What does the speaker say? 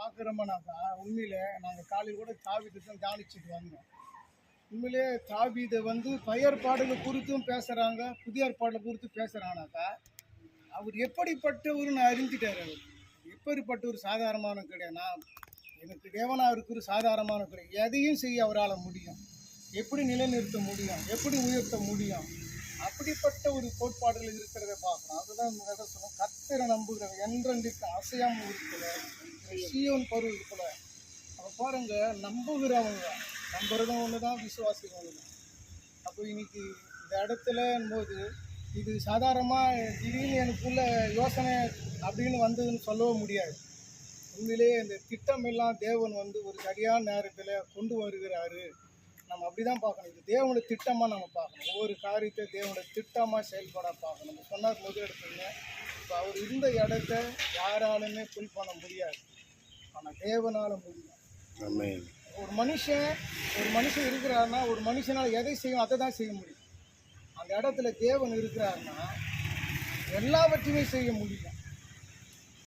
பார்க்குறோம்னாக்கா உண்மையிலே நாங்கள் காலையில் கூட தாவீதை தான் தியானிச்சுட்டு வந்தோம். உண்மையிலே தாவீதை வந்து பழைய ஏற்பாடுகள் குறித்தும் பேசுகிறாங்க, புதிய ஏற்பாடுகள் குறித்து பேசுகிறாங்கனாக்கா அவர் எப்படிப்பட்டவருன்னு அறிஞ்சிட்டார். அவர் எப்படிப்பட்ட ஒரு சாதாரணமான கிடையாது. நான் எனக்கு தேவனாக இருக்கிற சாதாரணமான கிடையாது. எதையும் செய்ய அவரால் முடியும். எப்படி நிலைநிறுத்த முடியும், எப்படி உயர்த்த முடியும், அப்படிப்பட்ட ஒரு கோட்பாடுகள் இருக்கிறத பார்க்கணும். அதுதான் இந்த இடம் சொன்ன கர்த்தரை நம்புகிறவன் என்றென்றைக்கு அசையாமல் இருக்கிற சீயோன் பருவத்தில் அப்போ பாருங்க, நம்புகிறவங்க நம்புறதும் ஒன்று தான், விசுவாசிகள் ஒன்று தான். அப்போ இன்னைக்கு இந்த இடத்துல போது இது சாதாரணமாக திடீர்னு எனக்குள்ள யோசனை அப்படின்னு வந்ததுன்னு சொல்லவும் முடியாது. உண்மையிலேயே இந்த திட்டம் எல்லாம் தேவன் வந்து ஒரு சரியான நேரத்தில் கொண்டு வருகிறாரு. நம்ம அப்படி தான் பார்க்கணும். இது தேவனுடைய திட்டமாக நம்ம பார்க்கணும். ஒவ்வொரு காரியத்தை தேவனுடைய திட்டமாக செயல்பட பார்க்கணும். நம்ம சொன்னார் முதல் இடத்துல, இப்போ அவர் இருந்த இடத்த யாராலுமே ஃபில் பண்ண முடியாது, ஆனால் தேவனால் முடியும். ஒரு மனுஷன் இருக்கிறாருன்னா ஒரு மனுஷனால் எதை செய்யும் அதை தான் செய்ய முடியும். அந்த இடத்துல தேவன் இருக்கிறாருன்னா எல்லாவற்றையுமே செய்ய முடியும்.